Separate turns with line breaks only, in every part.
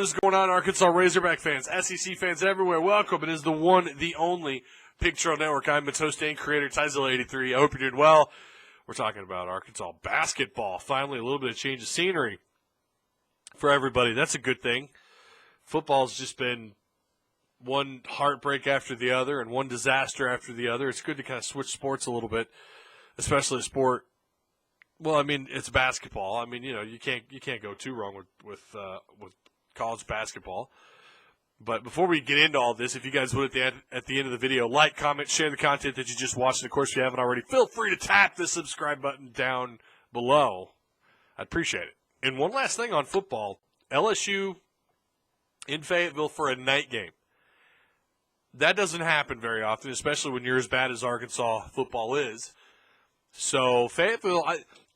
is going on, Arkansas Razorback fans, SEC fans everywhere? Welcome. It is the one, the only Pig Trail Network. I'm its host and creator, Danyel. I hope you're doing well. We're talking about Arkansas basketball. Finally, a little bit of change of scenery for everybody. That's a good thing. Football's just been one heartbreak after the other and one disaster after the other. It's good to kind of switch sports a little bit, especially a sport. Well, I mean, it's basketball. I mean, you know, you can't go too wrong with college basketball. But before we get into all this, if you guys would at the end of the video, like, comment, share the content that you just watched. And of course, if you haven't already, feel free to tap the subscribe button down below. I'd appreciate it. And one last thing on football, LSU in Fayetteville for a night game. That doesn't happen very often, especially when you're as bad as Arkansas football is. So Fayetteville,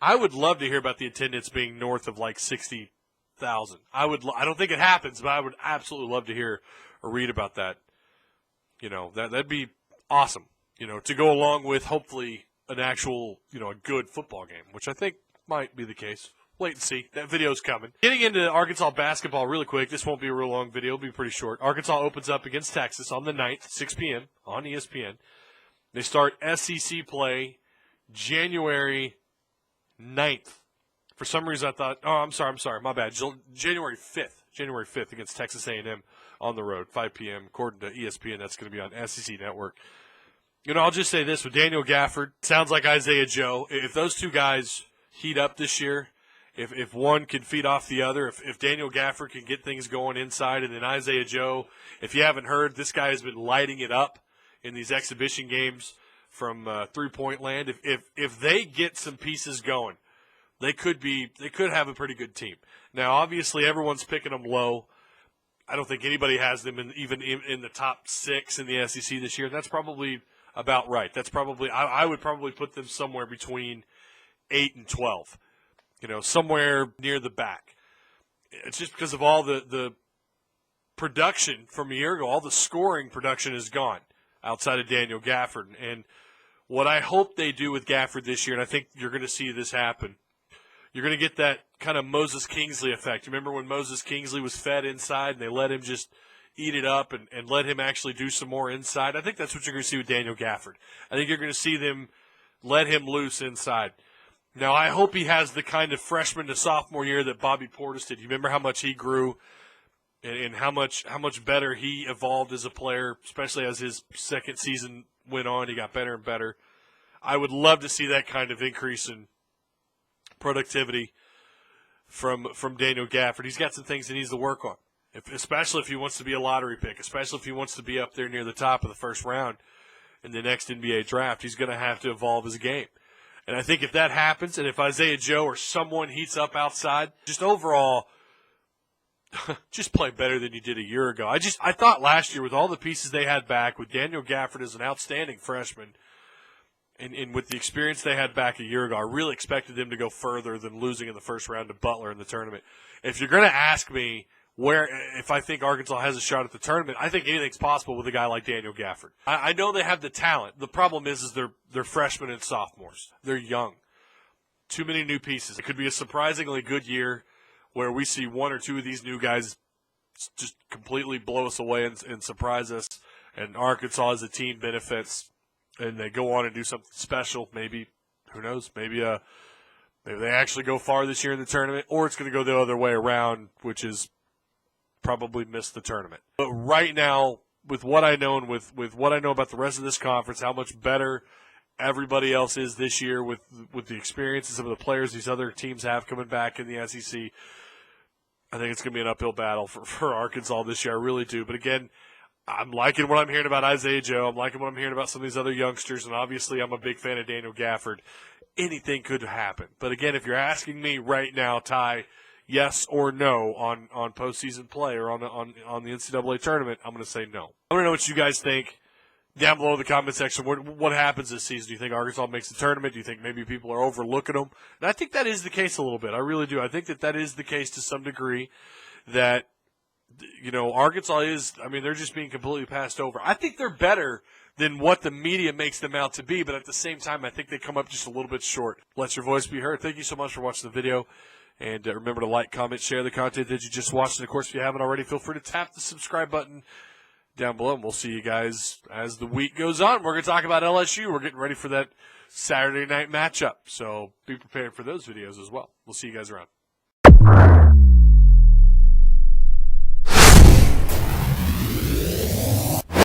I would love to hear about the attendance being north of like 60,000. I don't think it happens, but I would absolutely love to hear or read about that. You know, that'd be awesome. You know, to go along with hopefully an actual, you know, a good football game, which I think might be the case. Wait and see. That video's coming. Getting into Arkansas basketball really quick. This won't be a real long video. It'll be pretty short. Arkansas opens up against Texas on the 9th, 6 p.m. on ESPN. They start SEC play January 9th. For some reason I thought, I'm sorry, my bad. January 5th against Texas A&M on the road, 5 p.m. According to ESPN, that's going to be on SEC Network. You know, I'll just say this with Daniel Gafford. Sounds like Isaiah Joe. If those two guys heat up this year, if one can feed off the other, if Daniel Gafford can get things going inside, and then Isaiah Joe, if you haven't heard, this guy has been lighting it up in these exhibition games from three-point land. If they get some pieces going, they could have a pretty good team. Now, obviously, everyone's picking them low. I don't think anybody has them even in the top 6 in the SEC this year. That's probably about right. That's probably I would probably put them somewhere between 8 and 12. You know, somewhere near the back. It's just because of all the production from a year ago. All the scoring production is gone outside of Daniel Gafford. And what I hope they do with Gafford this year, and I think you're going to see this happen, you're going to get that kind of Moses Kingsley effect. You remember when Moses Kingsley was fed inside and they let him just eat it up and let him actually do some more inside? I think that's what you're going to see with Daniel Gafford. I think you're going to see them let him loose inside. Now, I hope he has the kind of freshman to sophomore year that Bobby Portis did. You remember how much he grew and how much better he evolved as a player, especially as his second season went on. He got better and better. I would love to see that kind of increase in productivity from Daniel Gafford. He's got some things he needs to work on, especially if he wants to be a lottery pick, especially if he wants to be up there near the top of the first round in the next NBA draft. He's going to have to evolve his game. And I think if that happens, and if Isaiah Joe or someone heats up outside, just overall, just play better than you did a year ago. I thought last year with all the pieces they had back, with Daniel Gafford as an outstanding freshman, and with the experience they had back a year ago, I really expected them to go further than losing in the first round to Butler in the tournament. If you're going to ask me if I think Arkansas has a shot at the tournament, I think anything's possible with a guy like Daniel Gafford. I know they have the talent. The problem is they're freshmen and sophomores. They're young. Too many new pieces. It could be a surprisingly good year where we see one or two of these new guys just completely blow us away and surprise us, and Arkansas as a team benefits, and they go on and do something special. Maybe, who knows, maybe they actually go far this year in the tournament, or it's going to go the other way around, which is probably miss the tournament. But right now, with what I know and with what I know about the rest of this conference, how much better everybody else is this year with the experiences of the players these other teams have coming back in the SEC, I think it's going to be an uphill battle for Arkansas this year. I really do. But again, I'm liking what I'm hearing about Isaiah Joe. I'm liking what I'm hearing about some of these other youngsters. And obviously, I'm a big fan of Daniel Gafford. Anything could happen. But again, if you're asking me right now, Ty, yes or no on postseason play or on the NCAA tournament, I'm going to say no. I want to know what you guys think down below in the comment section. What happens this season? Do you think Arkansas makes the tournament? Do you think maybe people are overlooking them? And I think that is the case a little bit. I really do. I think that is the case to some degree, that, you know, Arkansas is, I mean, they're just being completely passed over. I think they're better than what the media makes them out to be, but at the same time, I think they come up just a little bit short. Let your voice be heard. Thank you so much for watching the video. And remember to like, comment, share the content that you just watched. And, of course, if you haven't already, feel free to tap the subscribe button down below. And we'll see you guys as the week goes on. We're going to talk about LSU. We're getting ready for that Saturday night matchup. So be prepared for those videos as well. We'll see you guys around.